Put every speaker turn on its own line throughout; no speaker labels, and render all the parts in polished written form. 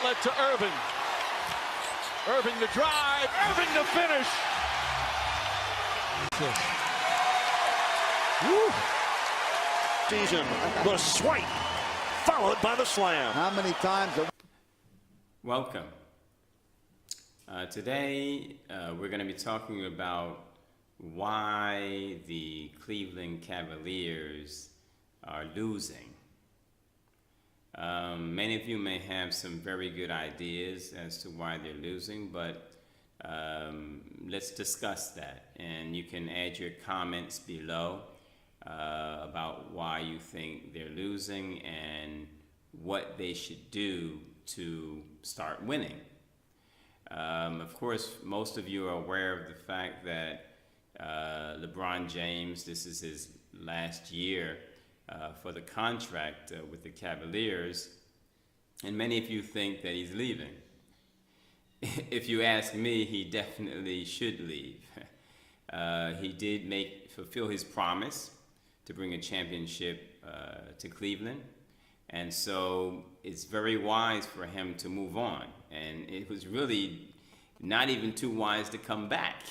outlet to Irving. Irving the drive, Irving the finish.
Woo. Season, the swipe, followed by the slam.
How many times?
Welcome. Today, we're going to be talking about why the Cleveland Cavaliers are losing. Many of you may have some very good ideas as to why they're losing, but let's discuss that. And you can add your comments below about why you think they're losing and what they should do to start winning. Of course, most of you are aware of the fact that LeBron James, this is his last year for the contract with the Cavaliers, and many of you think that he's leaving. If you ask me, he definitely should leave. He did fulfill his promise to bring a championship to Cleveland, and so it's very wise for him to move on, and it was really not even too wise to come back.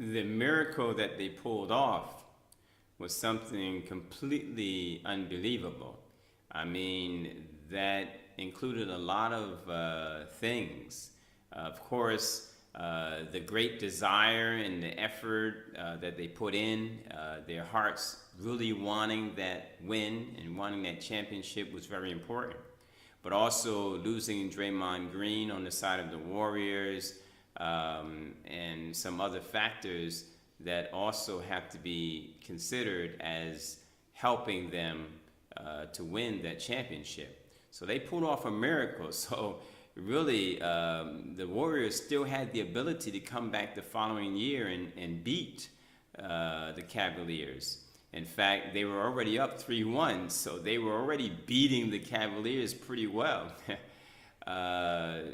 The miracle that they pulled off was something completely unbelievable. I mean, that included a lot of things. Of course, the great desire and the effort that they put in, their hearts really wanting that win and wanting that championship was very important. But also losing Draymond Green on the side of the Warriors, and some other factors that also have to be considered as helping them to win that championship. So they pulled off a miracle. So really, the Warriors still had the ability to come back the following year and beat the Cavaliers. In fact, they were already up 3-1, so they were already beating the Cavaliers pretty well.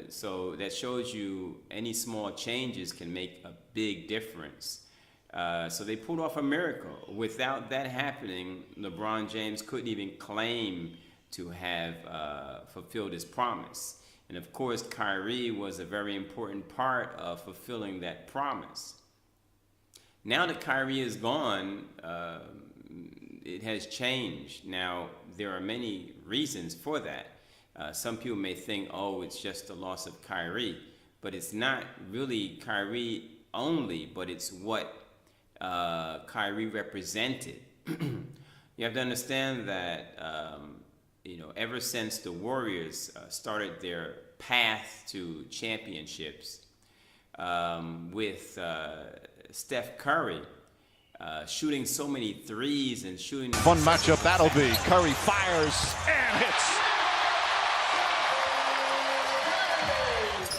So that shows you any small changes can make a big difference. So they pulled off a miracle. Without that happening, LeBron James couldn't even claim to have fulfilled his promise. And of course, Kyrie was a very important part of fulfilling that promise. Now that Kyrie is gone, it has changed. Now, there are many reasons for that. Some people may think, oh, it's just the loss of Kyrie, but it's not really Kyrie only, but it's what Kyrie represented. You have to understand that, ever since the Warriors started their path to championships with Steph Curry shooting so many threes and shooting...
Fun matchup that'll be. Curry fires and hits.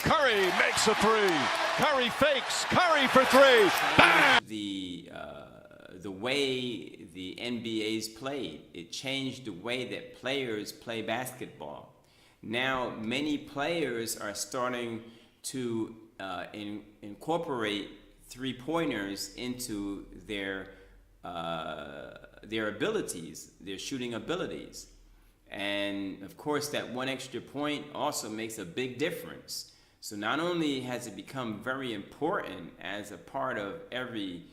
Curry makes a three. Curry fakes. Curry for three. Bang!
The way the NBA's played, it changed the way that players play basketball. Now, many players are starting to incorporate three-pointers into their abilities, their shooting abilities. And of course, that one extra point also makes a big difference. So not only has it become very important as a part of every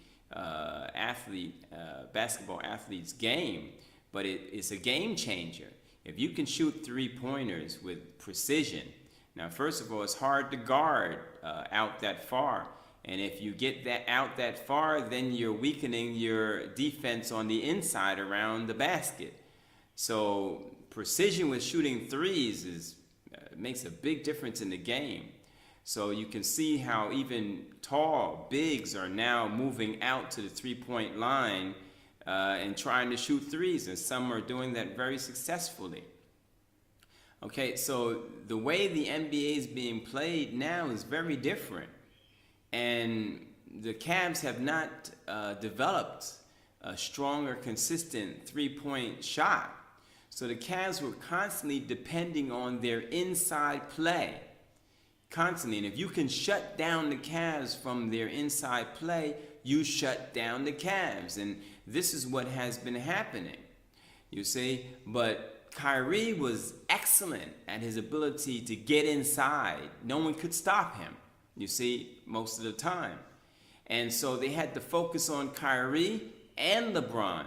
basketball athlete's game, but it's a game changer. If you can shoot three-pointers with precision, now first of all, it's hard to guard out that far. And if you get that out that far, then you're weakening your defense on the inside around the basket. So precision with shooting threes makes a big difference in the game. So you can see how even tall bigs are now moving out to the three-point line and trying to shoot threes, and some are doing that very successfully. Okay, so the way the NBA is being played now is very different. And the Cavs have not developed a stronger, consistent three-point shot. So the Cavs were constantly depending on their inside play. Constantly. And if you can shut down the Cavs from their inside play, you shut down the Cavs. And this is what has been happening. You see, but Kyrie was excellent at his ability to get inside. No one could stop him, you see, most of the time. And so they had to focus on Kyrie and LeBron,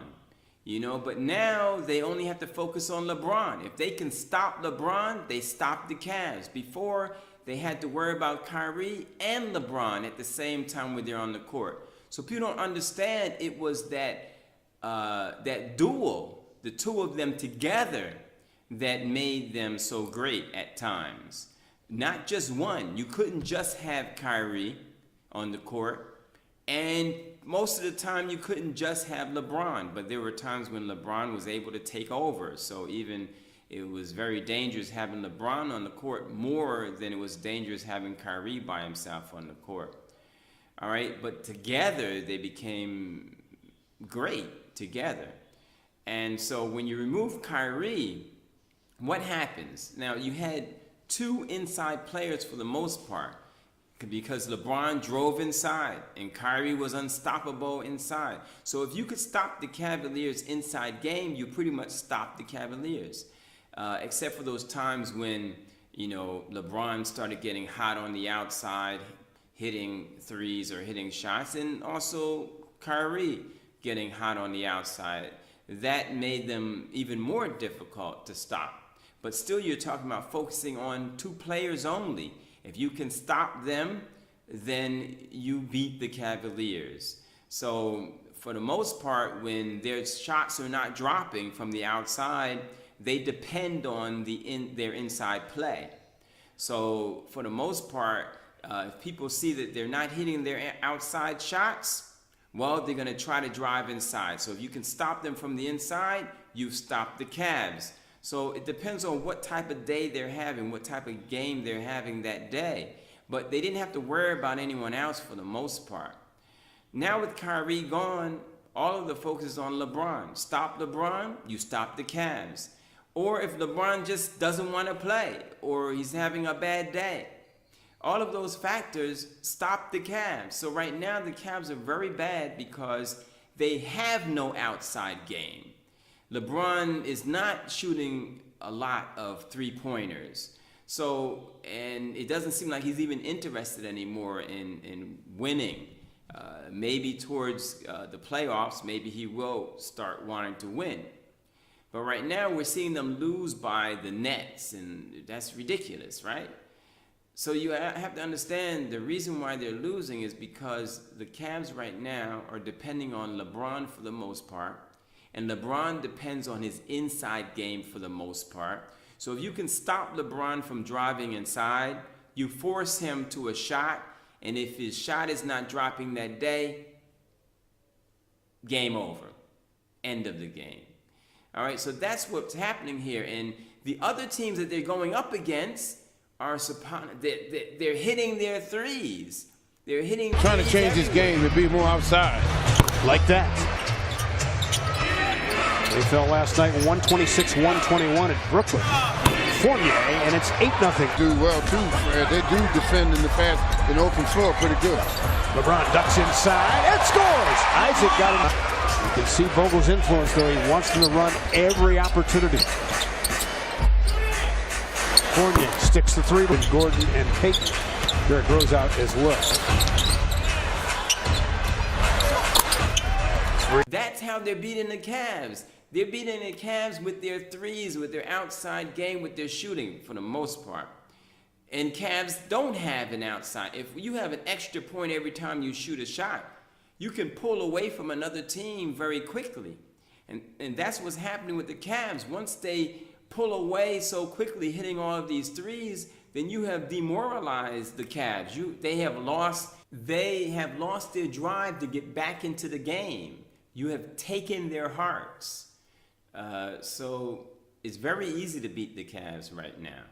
but now they only have to focus on LeBron. If they can stop LeBron, they stop the Cavs. Before, they had to worry about Kyrie and LeBron at the same time when they're on the court. So people don't understand it was that duo, the two of them together, that made them so great at times. Not just one. You couldn't just have Kyrie on the court. And most of the time you couldn't just have LeBron. But there were times when LeBron was able to take over. So even it was very dangerous having LeBron on the court more than it was dangerous having Kyrie by himself on the court. All right, but together they became great together. And so when you remove Kyrie, what happens? Now you had two inside players for the most part because LeBron drove inside and Kyrie was unstoppable inside. So if you could stop the Cavaliers' inside game, you pretty much stopped the Cavaliers. Except for those times when, LeBron started getting hot on the outside, hitting threes or hitting shots, and also Kyrie getting hot on the outside. That made them even more difficult to stop. But still, you're talking about focusing on two players only. If you can stop them, then you beat the Cavaliers. So for the most part, when their shots are not dropping from the outside, they depend on their inside play. So for the most part, if people see that they're not hitting their outside shots, well, they're going to try to drive inside. So if you can stop them from the inside, you've stopped the Cavs. So it depends on what type of day they're having, what type of game they're having that day. But they didn't have to worry about anyone else for the most part. Now with Kyrie gone, all of the focus is on LeBron. Stop LeBron, you stop the Cavs. Or if LeBron just doesn't want to play, or he's having a bad day, all of those factors stop the Cavs. So right now the Cavs are very bad because they have no outside game. LeBron is not shooting a lot of three-pointers. So, and it doesn't seem like he's even interested anymore in winning. Maybe towards the playoffs, maybe he will start wanting to win. But right now we're seeing them lose by the Nets, and that's ridiculous, right? So you have to understand the reason why they're losing is because the Cavs right now are depending on LeBron for the most part, and LeBron depends on his inside game for the most part. So if you can stop LeBron from driving inside, you force him to a shot, and if his shot is not dropping that day, game over. End of the game. All right, so that's what's happening here. And the other teams that they're going up against are they're hitting their threes. They're hitting
trying to change his game to be more outside.
Like that. They fell last night 126-121 at Brooklyn. Fournier, and it's 8-0.
Do well too, Fred. They do defend in the fast and open floor pretty good.
LeBron ducks inside and scores. Isaac got him. You can see Vogel's influence, though. He wants them to run every opportunity. Fournier sticks the three with Gordon and Payton. There it grows out as well.
That's how they're beating the Cavs. They're beating the Cavs with their threes, with their outside game, with their shooting for the most part. And Cavs don't have an outside. If you have an extra point every time you shoot a shot, you can pull away from another team very quickly. And that's what's happening with the Cavs. Once they pull away so quickly, hitting all of these threes, then you have demoralized the Cavs. They have lost their drive to get back into the game. You have taken their hearts. So it's very easy to beat the Cavs right now.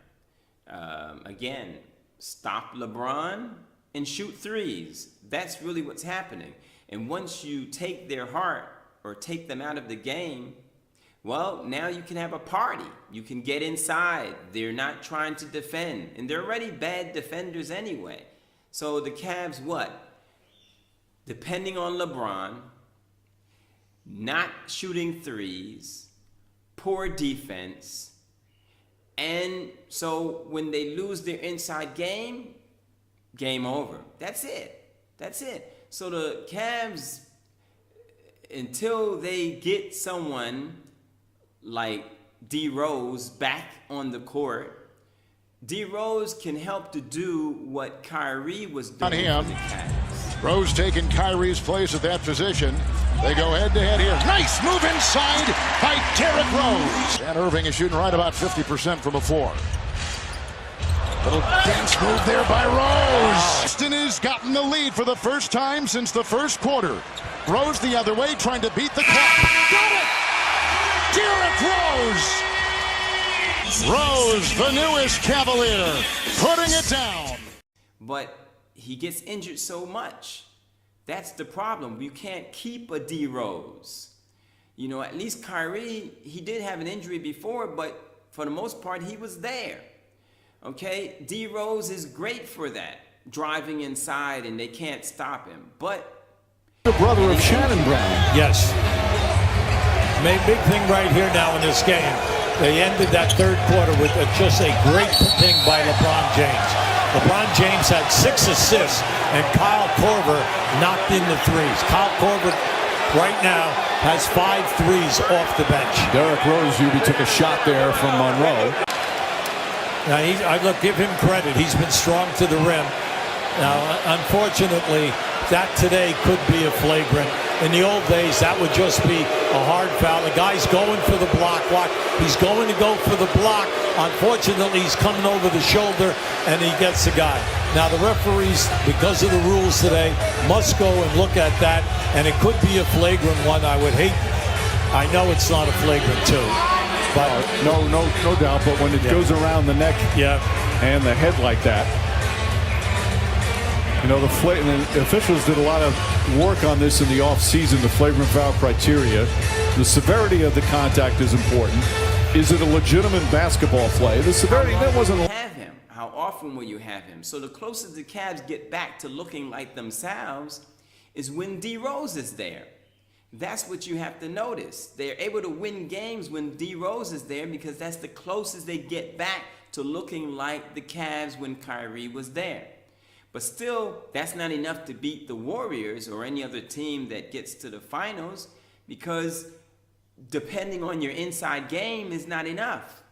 Again, stop LeBron and shoot threes. That's really what's happening. And once you take their heart or take them out of the game, well, now you can have a party. You can get inside. They're not trying to defend. And they're already bad defenders anyway. So the Cavs, what? Depending on LeBron, not shooting threes, poor defense. And so when they lose their inside game, game over. That's it. That's it. So the Cavs, until they get someone like D Rose back on the court, D Rose can help to do what Kyrie was doing
On him.
for the Cavs.
Rose taking Kyrie's place at that position. They go head-to-head here. Nice move inside by Derrick Rose. And Irving is shooting right about 50% from the floor. Little dance move there by Rose. Boston has gotten the lead for the first time since the first quarter. Rose the other way, trying to beat the clock. Got it! Derrick Rose! Rose, the newest Cavalier, putting it down.
But he gets injured so much. That's the problem. You can't keep a D Rose. You know, at least Kyrie, he did have an injury before, but for the most part, he was there. Okay, D Rose is great for that, driving inside, and they can't stop him. But
The brother of Shannon Brown.
Yes. Big thing right here now in this game. They ended that third quarter with just a great thing by LeBron James. LeBron James had 6 assists, and Kyle Korver knocked in the threes. Kyle Korver right now has 5 threes off the bench.
Derrick Rose, Hubie, took a shot there from Monroe.
Now, I look, give him credit. He's been strong to the rim. Now, unfortunately, that today could be a flagrant. In the old days, that would just be a hard foul. The guy's going for the block. Watch, he's going to go for the block. Unfortunately, he's coming over the shoulder, and he gets the guy. Now, the referees, because of the rules today, must go and look at that, and it could be a flagrant one. I would hate. I know it's not a flagrant two, but
No doubt. But when it goes around the neck and the head like that, you know, the officials did a lot of work on this in the offseason, the flagrant foul criteria. The severity of the contact is important. Is it a legitimate basketball play? The severity, that wasn't.
Have him. How often will you have him? So the closest the Cavs get back to looking like themselves is when D Rose is there. That's what you have to notice. They're able to win games when D Rose is there because that's the closest they get back to looking like the Cavs when Kyrie was there. But still, that's not enough to beat the Warriors or any other team that gets to the finals, because depending on your inside game is not enough.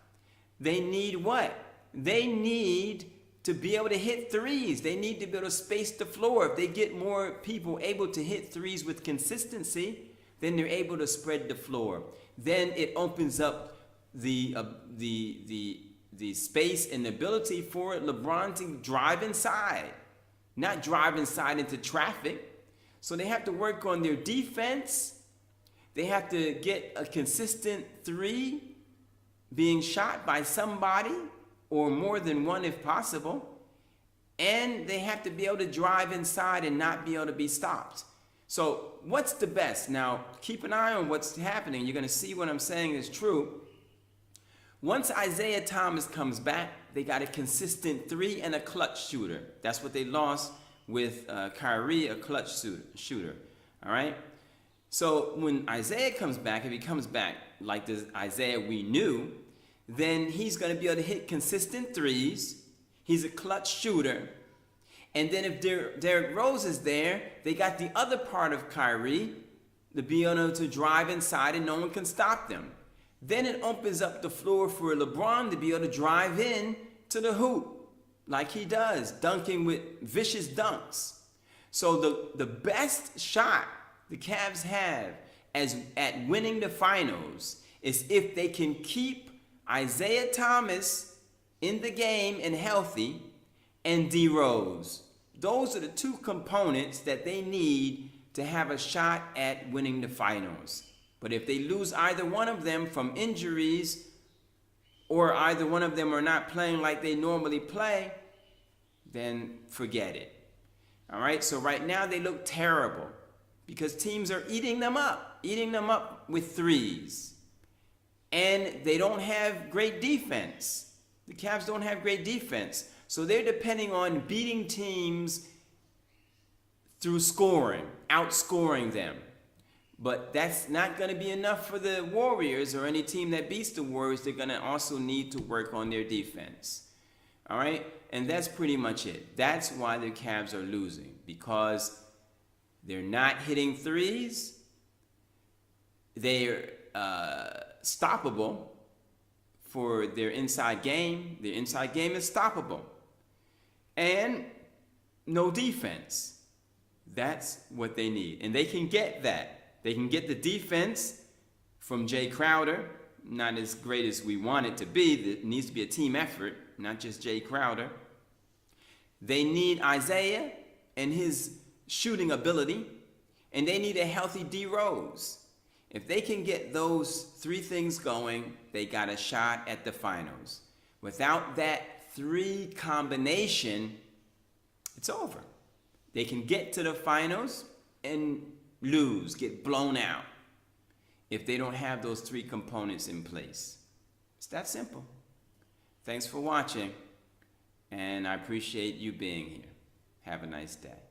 They need what? They need to be able to hit threes. They need to be able to space the floor. If they get more people able to hit threes with consistency, then they're able to spread the floor. Then it opens up the space and the ability for LeBron to drive inside. Not drive inside into traffic. So they have to work on their defense. They have to get a consistent three being shot by somebody, or more than one if possible. And they have to be able to drive inside and not be able to be stopped. So what's the best? Now, keep an eye on what's happening. You're going to see what I'm saying is true. Once Isaiah Thomas comes back, they got a consistent three and a clutch shooter. That's what they lost with Kyrie, a clutch shooter. All right? So when Isaiah comes back, if he comes back like this Isaiah we knew, then he's going to be able to hit consistent threes. He's a clutch shooter. And then if Derrick Rose is there, they got the other part of Kyrie to be able to drive inside and no one can stop them. Then it opens up the floor for LeBron to be able to drive in to the hoop like he does, dunking with vicious dunks. So the best shot the Cavs have at winning the finals is if they can keep Isaiah Thomas in the game and healthy, and D Rose. Those are the two components that they need to have a shot at winning the finals. But if they lose either one of them from injuries, or either one of them are not playing like they normally play, then forget it. All right, so right now they look terrible because teams are eating them up with threes. And they don't have great defense. The Cavs don't have great defense. So they're depending on beating teams through scoring, outscoring them. But that's not going to be enough for the Warriors or any team that beats the Warriors. They're going to also need to work on their defense. All right? And that's pretty much it. That's why the Cavs are losing, because they're not hitting threes. They're stoppable for their inside game. Their inside game is stoppable. And no defense. That's what they need. And they can get that. They can get the defense from Jay Crowder. Not as great as we want it to be. It needs to be a team effort, not just Jay Crowder. They need Isaiah and his shooting ability. And they need a healthy D. Rose. If they can get those three things going, they got a shot at the finals. Without that three combination, it's over. They can get to the finals and lose, get blown out, if they don't have those three components in place. It's that simple. Thanks for watching, and I appreciate you being here. Have a nice day.